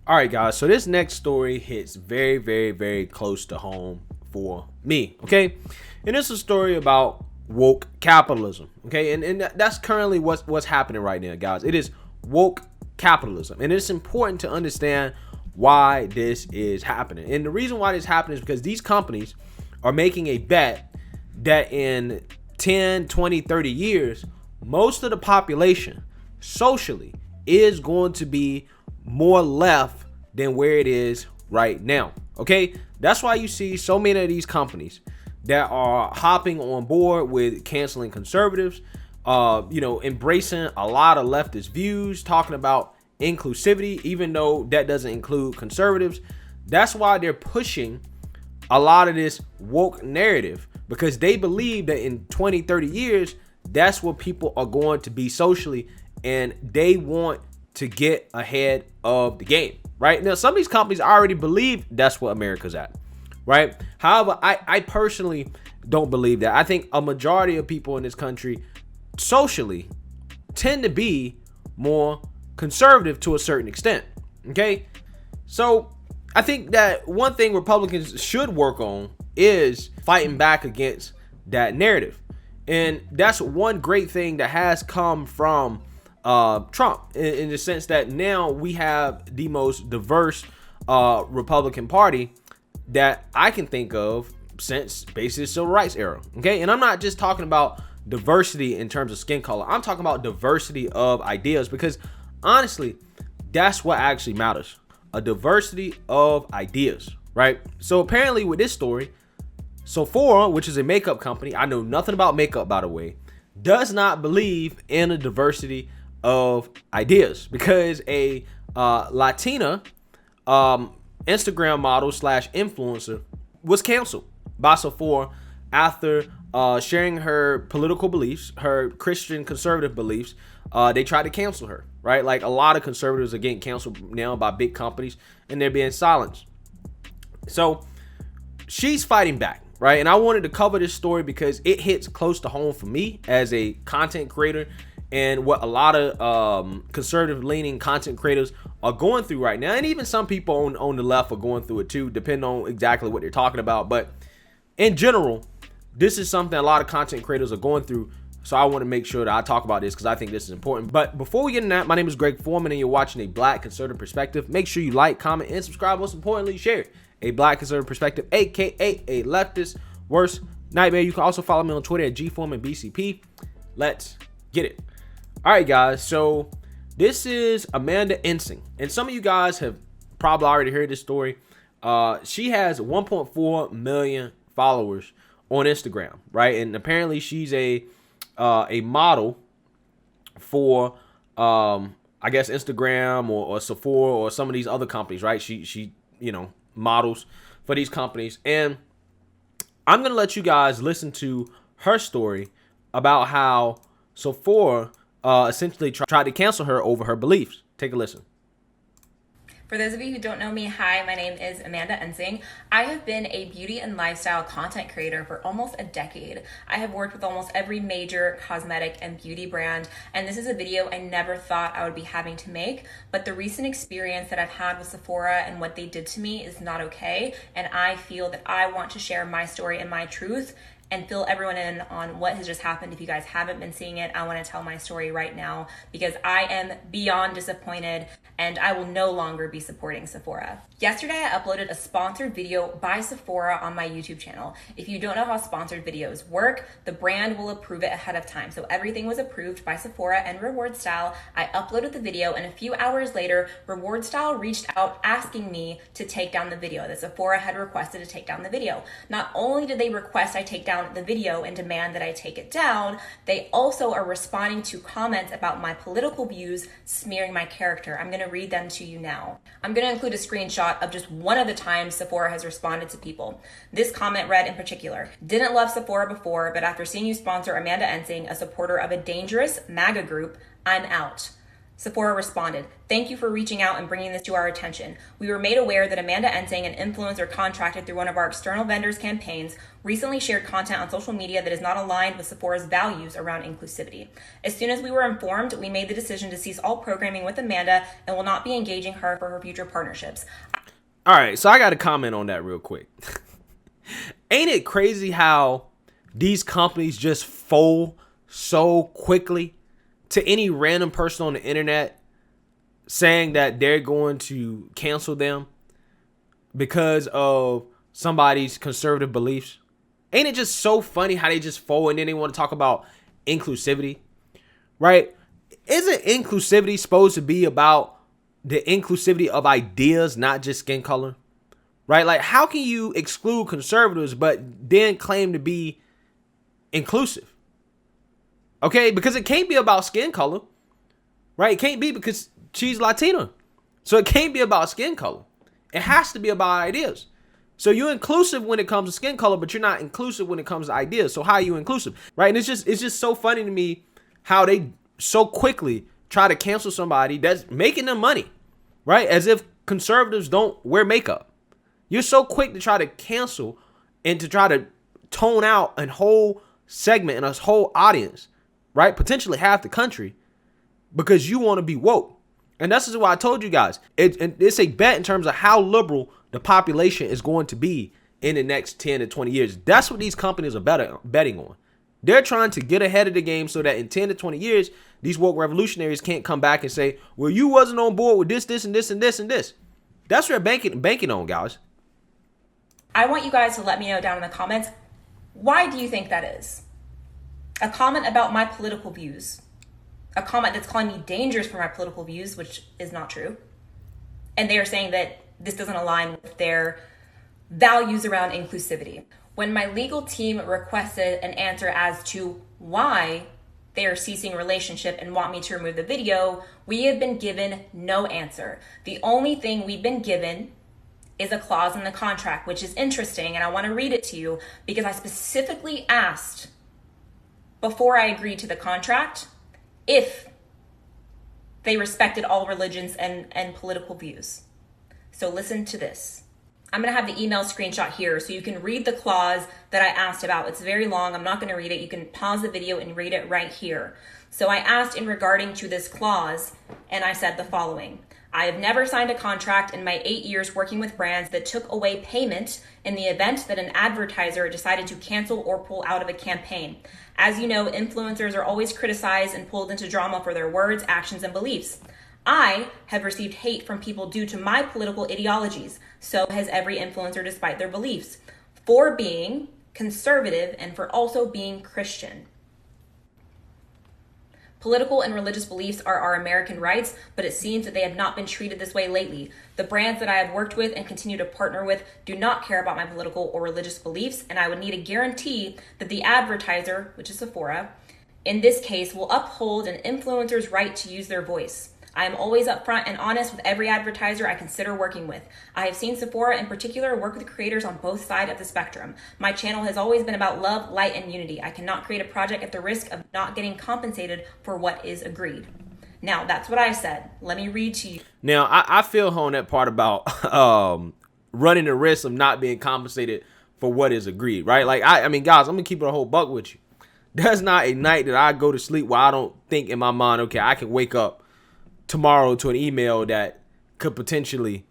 All right, guys. So this next story hits very, very, very close to home for me. Okay, and it's a story about woke capitalism. Okay, and that's currently what's happening right now, guys. It is woke capitalism, and it's important to understand why this is happening. And the reason why this is happening is because these companies are making a bet that in 10, 20, 30 years, most of the population socially is going to be more left than where it is right now. Okay, that's why you see so many of these companies that are hopping on board with canceling conservatives, embracing a lot of leftist views, talking about inclusivity, even though that doesn't include conservatives. That's why they're pushing a lot of this woke narrative, because they believe that in 20, 30 years, that's what people are going to be socially, and they want to get ahead of the game, right? Now, some of these companies already believe that's what America's at, right? However, I personally don't believe that. I think a majority of people in this country socially tend to be more conservative to a certain extent, okay? So I think that one thing Republicans should work on is fighting back against that narrative. And that's one great thing that has come from Trump, in the sense that now we have the most diverse Republican Party that I can think of since basically the civil rights era. Okay, and I'm not just talking about diversity in terms of skin color. I'm talking about diversity of ideas, because honestly, that's what actually matters. A diversity of ideas, right? So apparently with this story, Sephora, which is a makeup company, I know nothing about makeup, by the way, does not believe in a diversity of ideas, because a Latina Instagram model / influencer was canceled by Sephora after sharing her political beliefs, her Christian conservative beliefs. They tried to cancel her, right? Like a lot of conservatives are getting canceled now by big companies, and they're being silenced. So she's fighting back, right? And I wanted to cover this story because it hits close to home for me as a content creator, and what a lot of conservative leaning content creators are going through right now. And even some people on the left are going through it too, depending on exactly what they're talking about. But in general, this is something a lot of content creators are going through. So I want to make sure that I talk about this because I think this is important. But before we get into that, my name is Greg Foreman, and you're watching A Black Conservative Perspective. Make sure you like, comment, and subscribe. Most importantly, share it. A Black Conservative Perspective, aka a leftist worst nightmare. You can also follow me on Twitter at GForemanBCP. Let's get it. All right, guys. So this is Amanda Ensing, and some of you guys have probably already heard this story. She has 1.4 million followers on Instagram, right? And apparently she's a model for I guess Instagram or Sephora or some of these other companies, right? She models for these companies, and I'm gonna let you guys listen to her story about how Sephora essentially tried to cancel her over her beliefs. Take a listen. For those of you who don't know me, hi, my name is Amanda Ensing. I have been a beauty and lifestyle content creator for almost a decade. I have worked with almost every major cosmetic and beauty brand, and this is a video I never thought I would be having to make, but the recent experience that I've had with Sephora and what they did to me is not okay, and I feel that I want to share my story and my truth and fill everyone in on what has just happened. If you guys haven't been seeing it, I want to tell my story right now because I am beyond disappointed and I will no longer be supporting Sephora. Yesterday, I uploaded a sponsored video by Sephora on my YouTube channel. If you don't know how sponsored videos work, the brand will approve it ahead of time. So everything was approved by Sephora and Reward Style. I uploaded the video, and a few hours later, Reward Style reached out asking me to take down the video that Sephora had requested to take down the video. Not only did they request I take down the video and demand that I take it down, they also are responding to comments about my political views, smearing my character. I'm gonna read them to you now. I'm gonna include a screenshot of just one of the times Sephora has responded to people. This comment read in particular: "Didn't love Sephora before, but after seeing you sponsor Amanda Ensing, a supporter of a dangerous MAGA group, I'm out. Sephora responded, "Thank you for reaching out and bringing this to our attention. We were made aware that Amanda Ensing, an influencer contracted through one of our external vendors' campaigns, recently shared content on social media that is not aligned with Sephora's values around inclusivity. As soon as we were informed, we made the decision to cease all programming with Amanda and will not be engaging her for her future partnerships." All right, so I got to comment on that real quick. Ain't it crazy how these companies just fold so quickly to any random person on the internet saying that they're going to cancel them because of somebody's conservative beliefs? Ain't it just so funny how they just fold and then they want to talk about inclusivity, right? Isn't inclusivity supposed to be about the inclusivity of ideas, not just skin color, right? Like, how can you exclude conservatives but then claim to be inclusive? Okay, because it can't be about skin color, right? It can't be because she's Latina. So it can't be about skin color. It has to be about ideas. So you're inclusive when it comes to skin color, but you're not inclusive when it comes to ideas. So how are you inclusive, right? And it's just so funny to me how they so quickly try to cancel somebody that's making them money, right? As if conservatives don't wear makeup. You're so quick to try to cancel and to try to tone out a whole segment and a whole audience, right? Potentially half the country, because you want to be woke. And this is why I told you guys, it's a bet in terms of how liberal the population is going to be in the next 10 to 20 years. That's what these companies are betting on. They're trying to get ahead of the game so that in 10 to 20 years, these woke revolutionaries can't come back and say, well, you wasn't on board with this, and this, and this, and this. That's what they're banking on, guys. I want you guys to let me know down in the comments, why do you think that is? A comment about my political views. A comment that's calling me dangerous for my political views, which is not true. And they are saying that this doesn't align with their values around inclusivity. When my legal team requested an answer as to why they are ceasing relationship and want me to remove the video, we have been given no answer. The only thing we've been given is a clause in the contract, which is interesting, and I want to read it to you because I specifically asked before I agreed to the contract if they respected all religions and political views. So listen to this. I'm going to have the email screenshot here so you can read the clause that I asked about. It's very long. I'm not going to read it. You can pause the video and read it right here. So I asked in regarding to this clause, and I said the following. I have never signed a contract in my 8 years working with brands that took away payment in the event that an advertiser decided to cancel or pull out of a campaign. As you know, influencers are always criticized and pulled into drama for their words, actions, and beliefs. I have received hate from people due to my political ideologies. So has every influencer despite their beliefs. For being conservative and for also being Christian. Political and religious beliefs are our American rights, but it seems that they have not been treated this way lately. The brands that I have worked with and continue to partner with do not care about my political or religious beliefs, and I would need a guarantee that the advertiser, which is Sephora, in this case will uphold an influencer's right to use their voice. I am always upfront and honest with every advertiser I consider working with. I have seen Sephora in particular work with creators on both sides of the spectrum. My channel has always been about love, light, and unity. I cannot create a project at the risk of not getting compensated for what is agreed. Now, that's what I said. Let me read to you. Now, I feel on that part about running the risk of not being compensated for what is agreed, right? Like, I mean, guys, I'm going to keep it a whole buck with you. There's not a night that I go to sleep where I don't think in my mind, okay, I can wake up tomorrow to an email that could potentially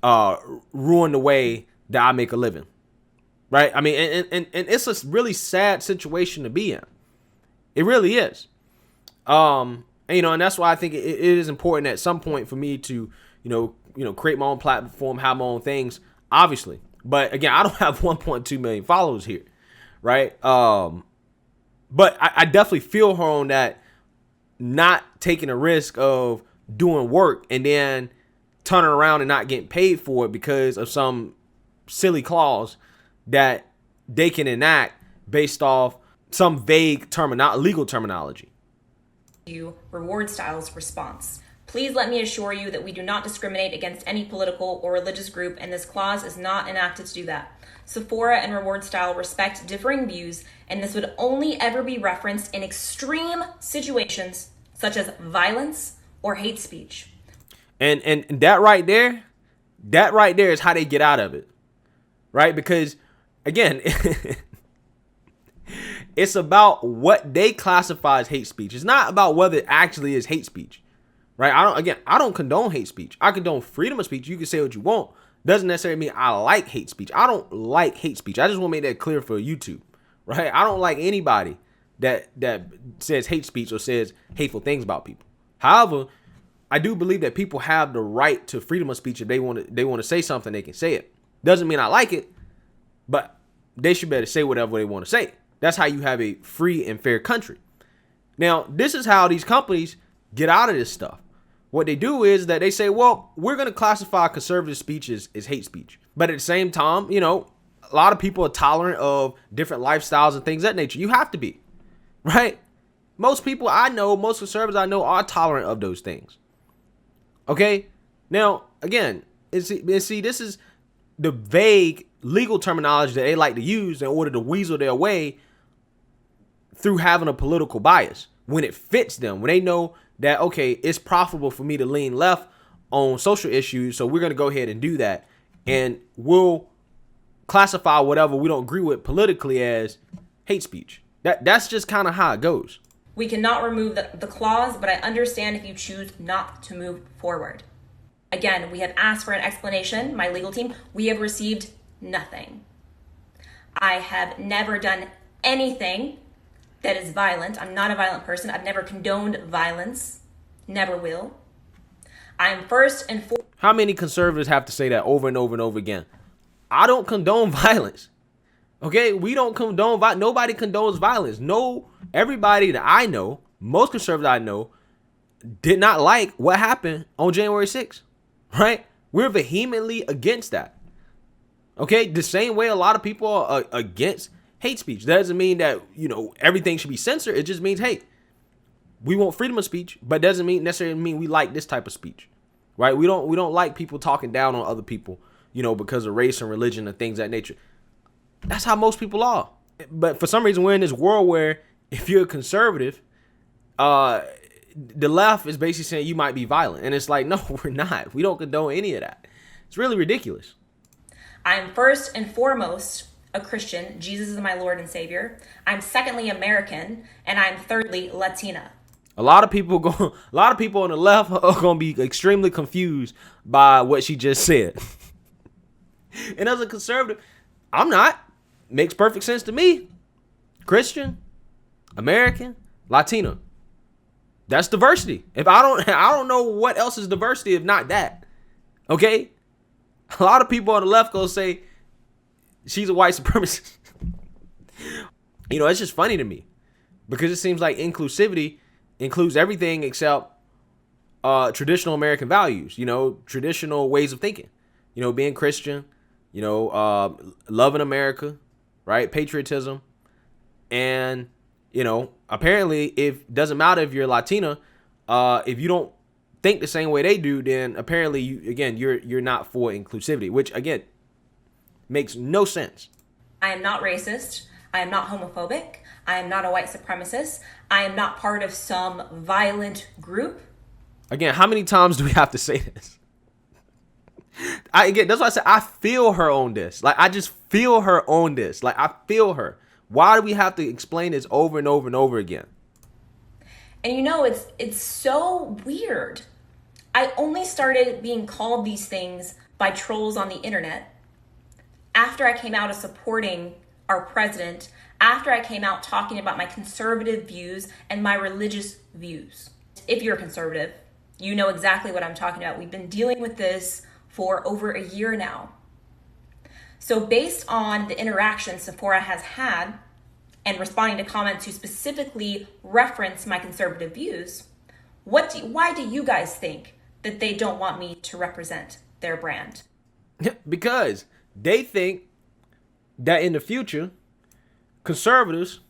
ruin the way that I make a living, right? I mean, and it's a really sad situation to be in. It really is. And, and that's why I think it is important at some point for me to, create my own platform, have my own things, obviously. But again, I don't have 1.2 million followers here, right? But I definitely feel her on that. Not taking a risk of doing work and then turning around and not getting paid for it because of some silly clause that they can enact based off some vague legal terminology. Reward Style's response. Please let me assure you that we do not discriminate against any political or religious group, and this clause is not enacted to do that. Sephora and Reward Style respect differing views, and this would only ever be referenced in extreme situations such as violence or hate speech. And that right there is how they get out of it. Right? Because again, it's about what they classify as hate speech. It's not about whether it actually is hate speech. Right? I don't condone hate speech. I condone freedom of speech. You can say what you want. Doesn't necessarily mean I like hate speech. I don't like hate speech. I just want to make that clear for YouTube. Right? I don't like anybody that says hate speech or says hateful things about people. However, I do believe that people have the right to freedom of speech. If they want to say something, they can say it. Doesn't mean I like it, but they should better say whatever they want to say. That's how you have a free and fair country. Now, this is how these companies get out of this stuff. What they do is that they say, well, we're going to classify conservative speech as hate speech. But at the same time, you know, a lot of people are tolerant of different lifestyles and things of that nature. You have to be, right? Most people I know, most conservatives I know are tolerant of those things. Okay? Now, again, see, this is the vague legal terminology that they like to use in order to weasel their way through having a political bias when it fits them, when they know that, okay, it's profitable for me to lean left on social issues, so we're going to go ahead and do that, and we'll classify whatever we don't agree with politically as hate speech. That's just kind of how it goes. We cannot remove the clause, but I understand if you choose not to move forward. Again, we have asked for an explanation, my legal team. We have received nothing. I have never done anything that is violent. I'm not a violent person. I've never condoned violence. Never will. I'm first and foremost. How many conservatives have to say that over and over and over again? I don't condone violence. Okay, we don't condone violence. Nobody condones violence. No, everybody that I know, most conservatives I know, did not like what happened on January 6th. Right? We're vehemently against that. Okay, the same way a lot of people are against hate speech. That doesn't mean that, you know, everything should be censored. It just means, hey, we want freedom of speech, but doesn't necessarily mean we like this type of speech. Right? We don't like people talking down on other people, you know, because of race and religion and things of that nature. That's how most people are. But for some reason, we're in this world where if you're a conservative, the left is basically saying you might be violent. And it's like, no, we're not. We don't condone any of that. It's really ridiculous. I'm first and foremost a Christian. Jesus is my Lord and Savior. I'm secondly American, and I'm thirdly Latina. A lot of people on the left are going to be extremely confused by what she just said. And as a conservative, I'm not. Makes perfect sense to me. Christian, American, Latino. That's diversity. If I don't know what else is diversity if not that. Okay? A lot of people on the left go say she's a white supremacist. You know, it's just funny to me because it seems like inclusivity includes everything except traditional American values, you know, traditional ways of thinking, you know, being Christian, you know, loving America, right? Patriotism. And, you know, apparently it doesn't matter if you're Latina, if you don't think the same way they do, then apparently you're not for inclusivity, which again makes no sense. I am not racist. I am not homophobic. I am not a white supremacist. I am not part of some violent group. Again, how many times do we have to say this? That's why I said I feel her on this. Like, I just feel her on this. Like, I feel her. Why do we have to explain this over and over and over again? And you know, it's so weird. I only started being called these things by trolls on the internet after I came out as supporting our president, after I came out talking about my conservative views and my religious views. If you're a conservative, you know exactly what I'm talking about. We've been dealing with this for over a year now. So based on the interaction Sephora has had and responding to comments who specifically reference my conservative views, why do you guys think that they don't want me to represent their brand? Because they think that in the future, conservatives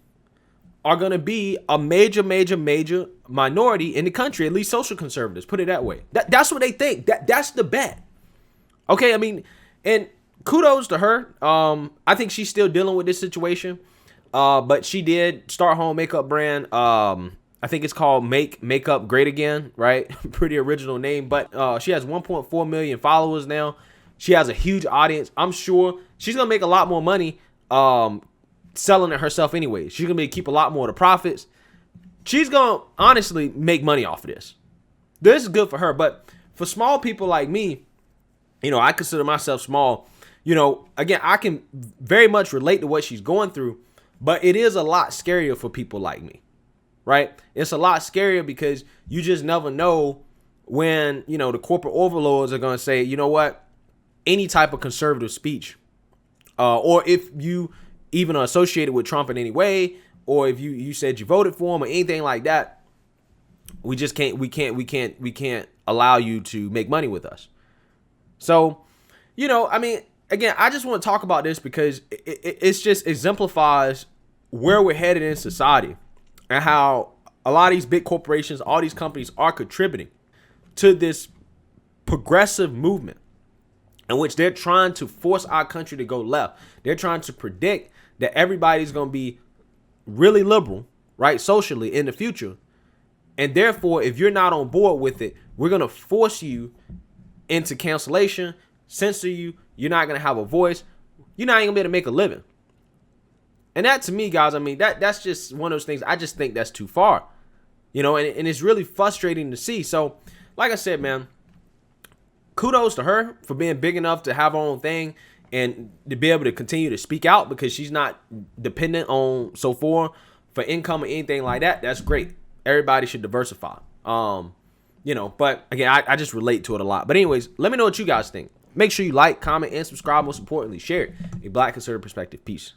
are going to be a major minority in the country, at least social conservatives, put it that way. That's what they think. That's the bet. Okay, I mean, and kudos to her. I think she's still dealing with this situation. But she did start her own makeup brand. I I think it's called Makeup Great Again, right? Pretty original name, but she has 1.4 million followers now. She has a huge audience. I'm sure she's gonna make a lot more money selling it herself anyway. She's gonna keep a lot more of the profits. She's gonna honestly make money off of this. This is good for her, but for small people like me, I consider myself small. Again, I can very much relate to what she's going through, but it is a lot scarier for people like me, right? It's a lot scarier because you just never know when, the corporate overlords are going to say, you know what, any type of conservative speech, or if you even are associated with Trump in any way, or if you said you voted for him or anything like that, we can't allow you to make money with us. So, again, I just want to talk about this because it's just exemplifies where we're headed in society and how a lot of these big corporations, all these companies are contributing to this progressive movement in which they're trying to force our country to go left. They're trying to predict that everybody's going to be really liberal, right, socially in the future. And therefore, if you're not on board with it, we're going to force you into cancellation, censor you. You're not going to have a voice. You're not even going to be able to make a living. And that, to me, guys, that's just one of those things. I just think that's too far, and it's really frustrating to see. So, like I said, man, kudos to her for being big enough to have her own thing and to be able to continue to speak out because she's not dependent on Sephora for income or anything like that. That's great. Everybody should diversify. But again, I just relate to it a lot. But anyways, let me know what you guys think. Make sure you like, comment, and subscribe. Most importantly, share it. A Black Conservative Perspective. Peace.